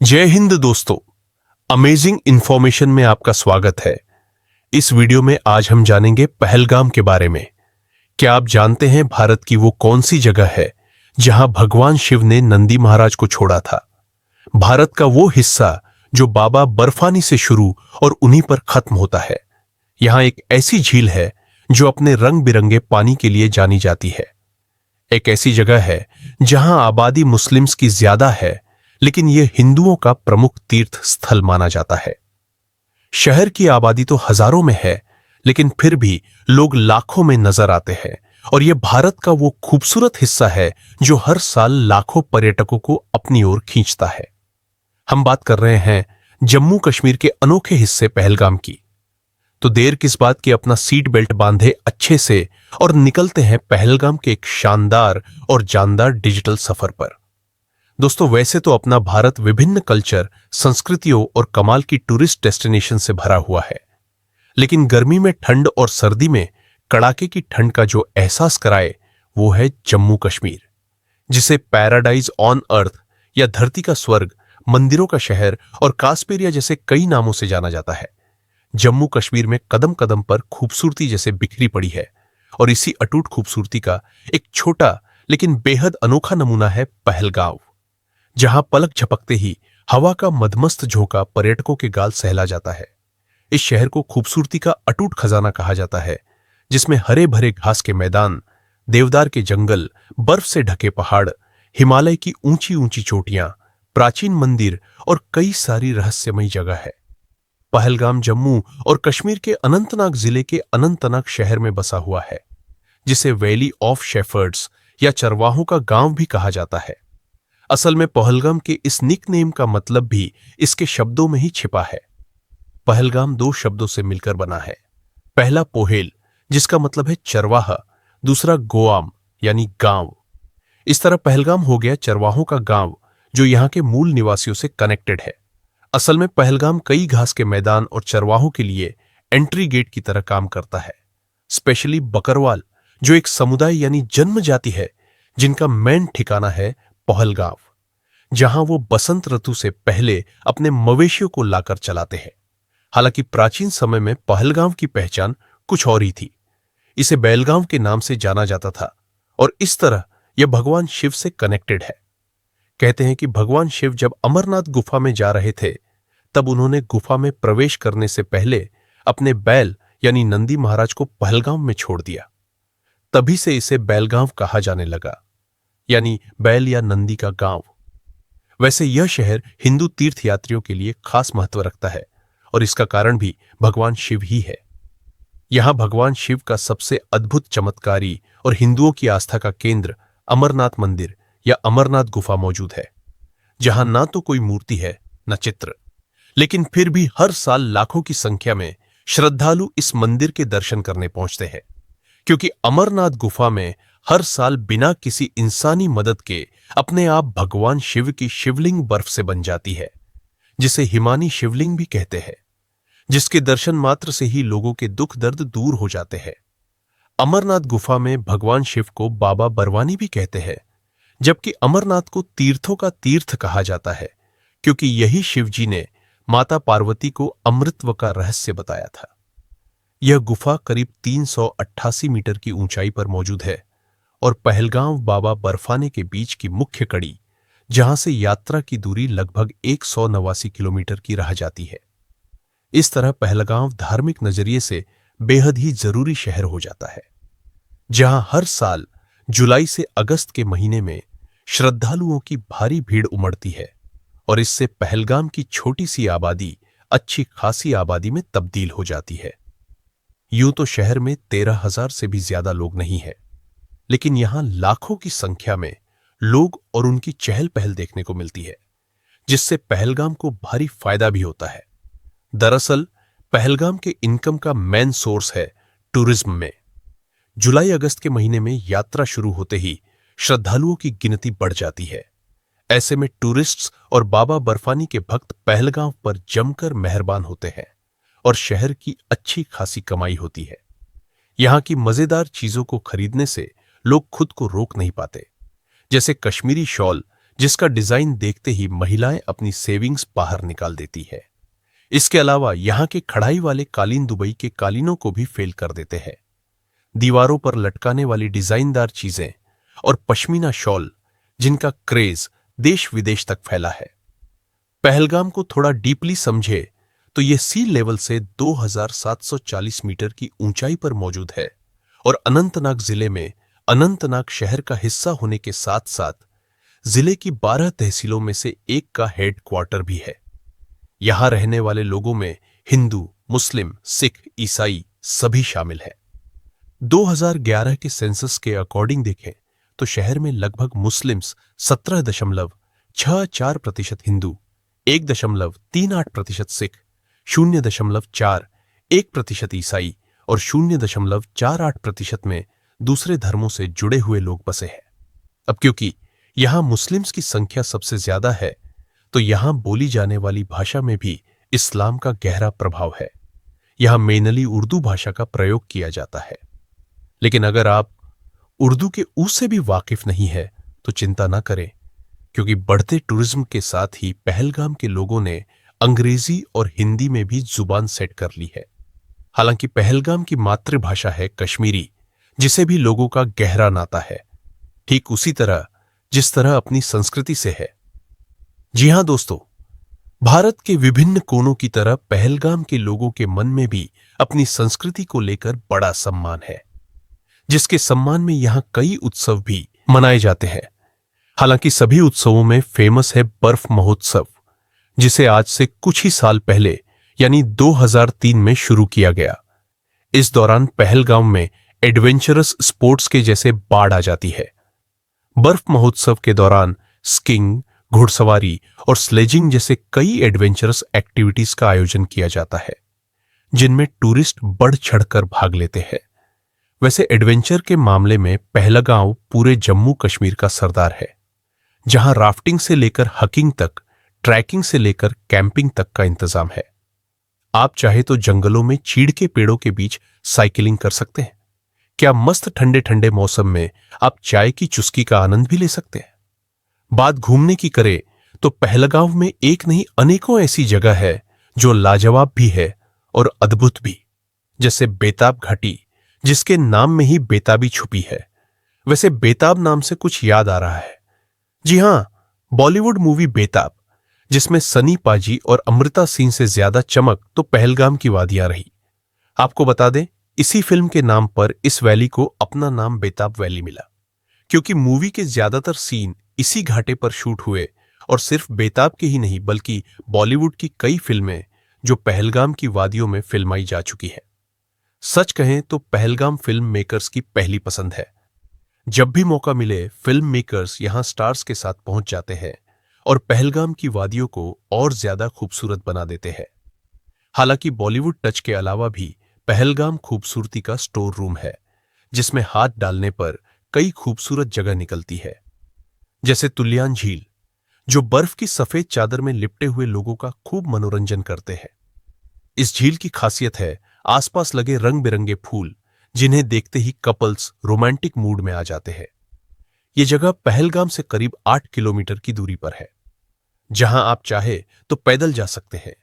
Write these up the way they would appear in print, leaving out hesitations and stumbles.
जय हिंद दोस्तों, amazing information में आपका स्वागत है। इस वीडियो में आज हम जानेंगे पहलगाम के बारे में। क्या आप जानते हैं भारत की वो कौन सी जगह है जहां भगवान शिव ने नंदी महाराज को छोड़ा था? भारत का वो हिस्सा जो बाबा बर्फानी से शुरू और उन्हीं पर खत्म होता है। यहां एक ऐसी झील है जो अपने रंग बिरंगे पानी के लिए जानी जाती है। एक ऐसी जगह है जहां आबादी मुस्लिम्स की ज्यादा है, लेकिन यह हिंदुओं का प्रमुख तीर्थ स्थल माना जाता है। शहर की आबादी तो हजारों में है, लेकिन फिर भी लोग लाखों में नजर आते हैं और यह भारत का वो खूबसूरत हिस्सा है जो हर साल लाखों पर्यटकों को अपनी ओर खींचता है। हम बात कर रहे हैं जम्मू कश्मीर के अनोखे हिस्से पहलगाम की। तो देर किस बात की, अपना सीट बेल्ट बांधे अच्छे से और निकलते हैं पहलगाम के एक शानदार और जानदार डिजिटल सफर पर। दोस्तों, वैसे तो अपना भारत विभिन्न कल्चर, संस्कृतियों और कमाल की टूरिस्ट डेस्टिनेशन से भरा हुआ है, लेकिन गर्मी में ठंड और सर्दी में कड़ाके की ठंड का जो एहसास कराए वो है जम्मू कश्मीर, जिसे पैराडाइज ऑन अर्थ या धरती का स्वर्ग, मंदिरों का शहर और कास्पेरिया जैसे कई नामों से जाना जाता है। जम्मू कश्मीर में कदम कदम पर खूबसूरती जैसे बिखरी पड़ी है और इसी अटूट खूबसूरती का एक छोटा लेकिन बेहद अनोखा नमूना है पहलगाम, जहां पलक झपकते ही हवा का मदमस्त झोंका पर्यटकों के गाल सहला जाता है। इस शहर को खूबसूरती का अटूट खजाना कहा जाता है, जिसमें हरे भरे घास के मैदान, देवदार के जंगल, बर्फ से ढके पहाड़, हिमालय की ऊंची ऊंची चोटियां, प्राचीन मंदिर और कई सारी रहस्यमयी जगह है। पहलगाम जम्मू और कश्मीर के अनंतनाग जिले के अनंतनाग शहर में बसा हुआ है, जिसे वैली ऑफ शेफर्ड्स या चरवाहों का गांव भी कहा जाता है। असल में पहलगाम के इस निकनेम का मतलब भी इसके शब्दों में ही छिपा है। पहलगाम दो शब्दों से मिलकर बना है। पहला पोहेल, जिसका मतलब है चरवाहा, दूसरा गोआम यानी गांव। इस तरह पहलगाम हो गया चरवाहों का गांव, जो यहां के मूल निवासियों से कनेक्टेड है। असल में पहलगाम कई घास के मैदान और चरवाहों के लिए एंट्री गेट की तरह काम करता है। स्पेशली बकरवाल, जो एक समुदाय यानी जन्म जाति है, जिनका मेन ठिकाना है पहलगाम, जहां वो बसंत ऋतु से पहले अपने मवेशियों को लाकर चलाते हैं। हालांकि प्राचीन समय में पहलगाम की पहचान कुछ और ही थी। इसे बैलगाम के नाम से जाना जाता था और इस तरह यह भगवान शिव से कनेक्टेड है। कहते हैं कि भगवान शिव जब अमरनाथ गुफा में जा रहे थे, तब उन्होंने गुफा में प्रवेश करने से पहले अपने बैल यानी नंदी महाराज को पहलगाम में छोड़ दिया। तभी से इसे बैलगाम कहा जाने लगा, यानी बैल या नंदी का गांव। वैसे यह शहर हिंदू तीर्थयात्रियों के लिए खास महत्व रखता है और इसका कारण भी भगवान शिव ही है। यहां भगवान शिव का सबसे अद्भुत, चमत्कारी और हिंदुओं की आस्था का केंद्र अमरनाथ मंदिर या अमरनाथ गुफा मौजूद है, जहां ना तो कोई मूर्ति है न चित्र, लेकिन फिर भी हर साल लाखों की संख्या में श्रद्धालु इस मंदिर के दर्शन करने पहुंचते हैं, क्योंकि अमरनाथ गुफा में हर साल बिना किसी इंसानी मदद के अपने आप भगवान शिव की शिवलिंग बर्फ से बन जाती है, जिसे हिमानी शिवलिंग भी कहते हैं, जिसके दर्शन मात्र से ही लोगों के दुख दर्द दूर हो जाते हैं। अमरनाथ गुफा में भगवान शिव को बाबा बरवानी भी कहते हैं, जबकि अमरनाथ को तीर्थों का तीर्थ कहा जाता है, क्योंकि यही शिव जी ने माता पार्वती को अमृतत्व का रहस्य बताया था। यह गुफा करीब 388 मीटर की ऊंचाई पर मौजूद है और पहलगाम बाबा बर्फाने के बीच की मुख्य कड़ी, जहां से यात्रा की दूरी लगभग 189 किलोमीटर की रह जाती है। इस तरह पहलगाम धार्मिक नजरिए से बेहद ही जरूरी शहर हो जाता है, जहां हर साल जुलाई से अगस्त के महीने में श्रद्धालुओं की भारी भीड़ उमड़ती है और इससे पहलगाम की छोटी सी आबादी अच्छी खासी आबादी में तब्दील हो जाती है। यूं तो शहर में 13,000 से भी ज्यादा लोग नहीं है, लेकिन यहां लाखों की संख्या में लोग और उनकी चहल पहल देखने को मिलती है, जिससे पहलगाम को भारी फायदा भी होता है। दरअसल पहलगाम के इनकम का मेन सोर्स है टूरिज्म में। जुलाई अगस्त के महीने में यात्रा शुरू होते ही श्रद्धालुओं की गिनती बढ़ जाती है। ऐसे में टूरिस्ट्स और बाबा बर्फानी के भक्त पहलगाम पर जमकर मेहरबान होते हैं और शहर की अच्छी खासी कमाई होती है। यहां की मजेदार चीजों को खरीदने से लोग खुद को रोक नहीं पाते, जैसे कश्मीरी शॉल, जिसका डिजाइन देखते ही महिलाएं अपनी सेविंग्स बाहर निकाल देती है। इसके अलावा यहाँ के कढ़ाई वाले कालीन दुबई के कालीनों को भी फेल कर देते हैं। दीवारों पर लटकाने वाली डिजाइनदार चीजें और पश्मीना शॉल, जिनका क्रेज देश विदेश तक फैला है। पहलगाम को थोड़ा डीपली समझे तो यह सी लेवल से 2740 मीटर की ऊंचाई पर मौजूद है और अनंतनाग जिले में अनंतनाग शहर का हिस्सा होने के साथ साथ जिले की 12 तहसीलों में से एक का हेड क्वार्टर भी है। यहां रहने वाले लोगों में हिंदू, मुस्लिम, सिख, ईसाई सभी शामिल हैं। 2011 के सेंसस के अकॉर्डिंग देखें तो शहर में लगभग मुस्लिम्स 17.64%, हिंदू 1.38%, सिख 0.41% ईसाई और 0.48% में दूसरे धर्मों से जुड़े हुए लोग बसे हैं। अब क्योंकि यहां मुस्लिम्स की संख्या सबसे ज्यादा है तो यहां बोली जाने वाली भाषा में भी इस्लाम का गहरा प्रभाव है। यहां मेनली उर्दू भाषा का प्रयोग किया जाता है। लेकिन अगर आप उर्दू के ऊ से भी वाकिफ नहीं है तो चिंता ना करें, क्योंकि बढ़ते टूरिज्म के साथ ही पहलगाम के लोगों ने अंग्रेजी और हिंदी में भी जुबान सेट कर ली है। हालांकि पहलगाम की मातृभाषा है कश्मीरी, जिसे भी लोगों का गहरा नाता है, ठीक उसी तरह जिस तरह अपनी संस्कृति से है। जी हां दोस्तों, भारत के विभिन्न कोनों की तरह पहलगाम के लोगों के मन में भी अपनी संस्कृति को लेकर बड़ा सम्मान है, जिसके सम्मान में यहां कई उत्सव भी मनाए जाते हैं। हालांकि सभी उत्सवों में फेमस है बर्फ महोत्सव, जिसे आज से कुछ ही साल पहले यानी 2003 में शुरू किया गया। इस दौरान पहलगाम में एडवेंचरस स्पोर्ट्स के जैसे बाढ़ आ जाती है। बर्फ महोत्सव के दौरान स्कीइंग, घुड़सवारी और स्लेजिंग जैसे कई एडवेंचरस एक्टिविटीज का आयोजन किया जाता है, जिनमें टूरिस्ट बढ़ चढ़कर भाग लेते हैं। वैसे एडवेंचर के मामले में पहलगांव पूरे जम्मू कश्मीर का सरदार है, जहां राफ्टिंग से लेकर हकिंग तक, ट्रैकिंग से लेकर कैंपिंग तक का इंतजाम है। आप चाहे तो जंगलों में चीड़ के पेड़ों के बीच साइकिलिंग कर सकते हैं। क्या मस्त ठंडे ठंडे मौसम में आप चाय की चुस्की का आनंद भी ले सकते हैं। बात घूमने की करें तो पहलगांव में एक नहीं अनेकों ऐसी जगह है जो लाजवाब भी है और अद्भुत भी, जैसे बेताब घाटी, जिसके नाम में ही बेताबी छुपी है। वैसे बेताब नाम से कुछ याद आ रहा है। जी हां, बॉलीवुड मूवी बेताब, जिसमें सनी पाजी और अमृता सिंह से ज्यादा चमक तो पहलगाम की वादियां रही। आपको बता दें, इसी फिल्म के नाम पर इस वैली को अपना नाम बेताब वैली मिला, क्योंकि मूवी के ज्यादातर सीन इसी घाटे पर शूट हुए और सिर्फ बेताब के ही नहीं बल्कि बॉलीवुड की कई फिल्में जो पहलगाम की वादियों में फिल्माई जा चुकी हैं। सच कहें तो पहलगाम फिल्म मेकर्स की पहली पसंद है। जब भी मौका मिले फिल्म मेकर्स यहां स्टार्स के साथ पहुंच जाते हैं और पहलगाम की वादियों को और ज्यादा खूबसूरत बना देते हैं। हालांकि बॉलीवुड टच के अलावा भी पहलगाम खूबसूरती का स्टोर रूम है, जिसमें हाथ डालने पर कई खूबसूरत जगह निकलती है, जैसे तुलियान झील, जो बर्फ की सफेद चादर में लिपटे हुए लोगों का खूब मनोरंजन करते हैं। इस झील की खासियत है आसपास लगे रंग बिरंगे फूल, जिन्हें देखते ही कपल्स रोमांटिक मूड में आ जाते हैं। यह जगह पहलगाम से करीब 8 किलोमीटर की दूरी पर है, जहां आप चाहे तो पैदल जा सकते हैं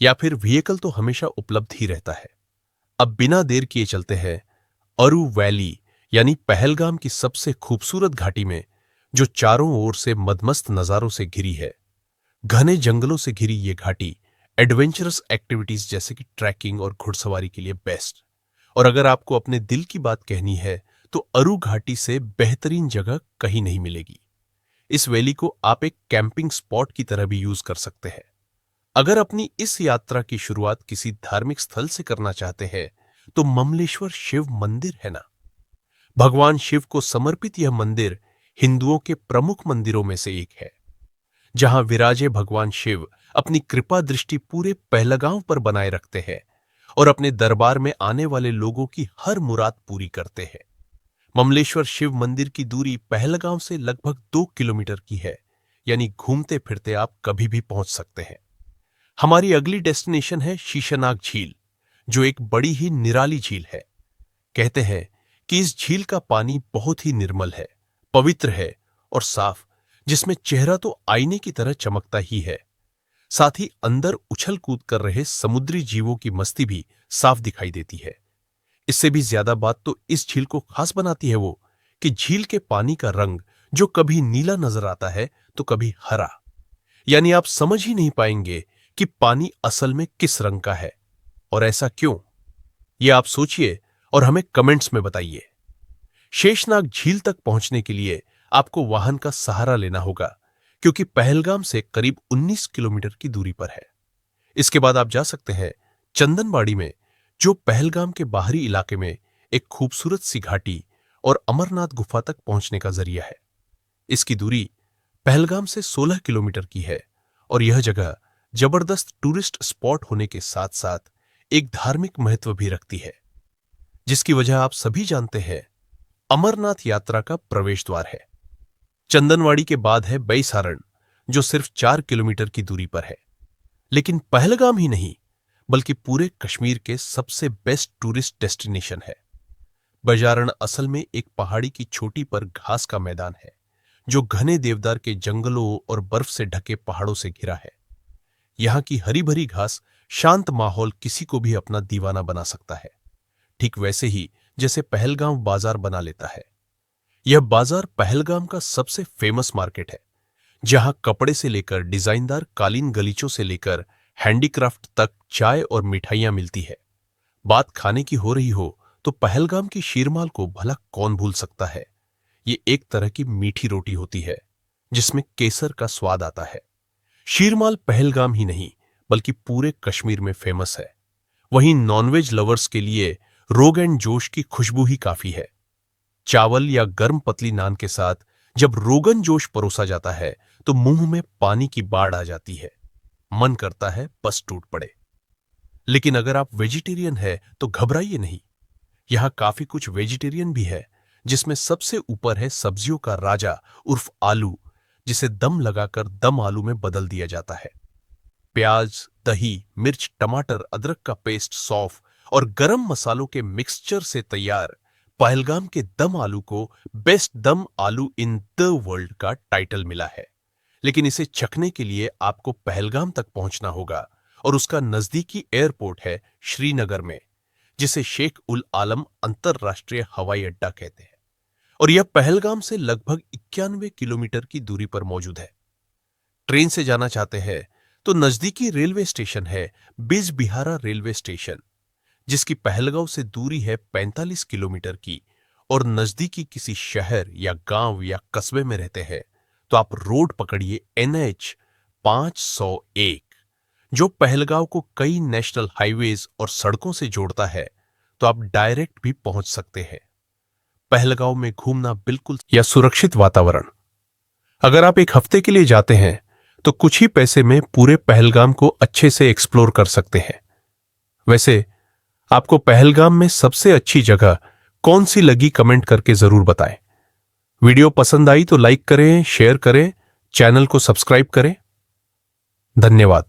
या फिर व्हीकल तो हमेशा उपलब्ध ही रहता है। अब बिना देर किए चलते हैं अरू वैली यानी पहलगाम की सबसे खूबसूरत घाटी में, जो चारों ओर से मदमस्त नजारों से घिरी है। घने जंगलों से घिरी ये घाटी एडवेंचरस एक्टिविटीज जैसे कि ट्रैकिंग और घुड़सवारी के लिए बेस्ट। और अगर आपको अपने दिल की बात कहनी है तो अरू घाटी से बेहतरीन जगह कहीं नहीं मिलेगी। इस वैली को आप एक कैंपिंग स्पॉट की तरह भी यूज कर सकते हैं। अगर अपनी इस यात्रा की शुरुआत किसी धार्मिक स्थल से करना चाहते हैं तो ममलेश्वर शिव मंदिर है ना। भगवान शिव को समर्पित यह मंदिर हिंदुओं के प्रमुख मंदिरों में से एक है, जहां विराजे भगवान शिव अपनी कृपा दृष्टि पूरे पहलगांव पर बनाए रखते हैं और अपने दरबार में आने वाले लोगों की हर मुराद पूरी करते हैं। ममलेश्वर शिव मंदिर की दूरी पहलगांव से लगभग 2 किलोमीटर की है, यानी घूमते फिरते आप कभी भी पहुंच सकते हैं। हमारी अगली डेस्टिनेशन है शीशनाग झील, जो एक बड़ी ही निराली झील है। कहते हैं कि इस झील का पानी बहुत ही निर्मल है, पवित्र है और साफ, जिसमें चेहरा तो आईने की तरह चमकता ही है, साथ ही अंदर उछल कूद कर रहे समुद्री जीवों की मस्ती भी साफ दिखाई देती है। इससे भी ज्यादा बात तो इस झील को खास बनाती है वो कि झील के पानी का रंग जो कभी नीला नजर आता है तो कभी हरा, यानी आप समझ ही नहीं पाएंगे कि पानी असल में किस रंग का है। और ऐसा क्यों, यह आप सोचिए और हमें कमेंट्स में बताइए। शेषनाग झील तक पहुंचने के लिए आपको वाहन का सहारा लेना होगा, क्योंकि पहलगाम से करीब 19 किलोमीटर की दूरी पर है। इसके बाद आप जा सकते हैं चंदनबाड़ी में, जो पहलगाम के बाहरी इलाके में एक खूबसूरत सी घाटी और अमरनाथ गुफा तक पहुंचने का जरिया है। इसकी दूरी पहलगाम से 16 किलोमीटर की है और यह जगह जबरदस्त टूरिस्ट स्पॉट होने के साथ साथ एक धार्मिक महत्व भी रखती है, जिसकी वजह आप सभी जानते हैं, अमरनाथ यात्रा का प्रवेश द्वार है। चंदनवाड़ी के बाद है बैसारण, जो सिर्फ 4 किलोमीटर की दूरी पर है। लेकिन पहलगाम ही नहीं, बल्कि पूरे कश्मीर के सबसे बेस्ट टूरिस्ट डेस्टिनेशन है। बैसारण असल में एक पहाड़ी की चोटी पर घास का मैदान है, जो घने देवदार के जंगलों और बर्फ से ढके पहाड़ों से घिरा है। यहां की हरी भरी घास, शांत माहौल किसी को भी अपना दीवाना बना सकता है, ठीक वैसे ही जैसे पहलगाम बाजार बना लेता है। यह बाजार पहलगाम का सबसे फेमस मार्केट है, जहां कपड़े से लेकर डिजाइनदार कालीन गलीचों से लेकर हैंडीक्राफ्ट तक चाय और मिठाइयां मिलती है। बात खाने की हो रही हो तो पहलगाम की शीरमाल को भला कौन भूल सकता है। ये एक तरह की मीठी रोटी होती है जिसमें केसर का स्वाद आता है। शीरमाल पहलगाम ही नहीं बल्कि पूरे कश्मीर में फेमस है। वहीं नॉनवेज लवर्स के लिए रोगन जोश की खुशबू ही काफी है। चावल या गर्म पतली नान के साथ जब रोगन जोश परोसा जाता है तो मुंह में पानी की बाढ़ आ जाती है, मन करता है बस टूट पड़े। लेकिन अगर आप वेजिटेरियन है तो घबराइए नहीं, यहां काफी कुछ वेजिटेरियन भी है, जिसमें सबसे ऊपर है सब्जियों का राजा उर्फ आलू, जिसे दम लगाकर दम आलू में बदल दिया जाता है। प्याज, दही, मिर्च, टमाटर, अदरक का पेस्ट, सौंफ और गरम मसालों के मिक्सचर से तैयार पहलगाम के दम आलू को बेस्ट दम आलू इन द वर्ल्ड का टाइटल मिला है। लेकिन इसे चखने के लिए आपको पहलगाम तक पहुंचना होगा और उसका नजदीकी एयरपोर्ट है श्रीनगर में, जिसे शेख उल आलम अंतरराष्ट्रीय हवाई अड्डा कहते हैं। और यह पहलगाम से लगभग 91 किलोमीटर की दूरी पर मौजूद है। ट्रेन से जाना चाहते हैं तो नजदीकी रेलवे स्टेशन है बिजबिहारा रेलवे स्टेशन, जिसकी पहलगांव से दूरी है 45 किलोमीटर की। और नजदीकी किसी शहर या गांव या कस्बे में रहते हैं तो आप रोड पकड़िए NH 501, जो पहलगांव को कई नेशनल हाईवेज और सड़कों से जोड़ता है, तो आप डायरेक्ट भी पहुंच सकते हैं। पहलगांव में घूमना बिल्कुल या सुरक्षित वातावरण। अगर आप एक हफ्ते के लिए जाते हैं तो कुछ ही पैसे में पूरे पहलगाम को अच्छे से एक्सप्लोर कर सकते हैं। वैसे आपको पहलगाम में सबसे अच्छी जगह कौन सी लगी, कमेंट करके जरूर बताएं। वीडियो पसंद आई तो लाइक करें, शेयर करें, चैनल को सब्सक्राइब करें। धन्यवाद।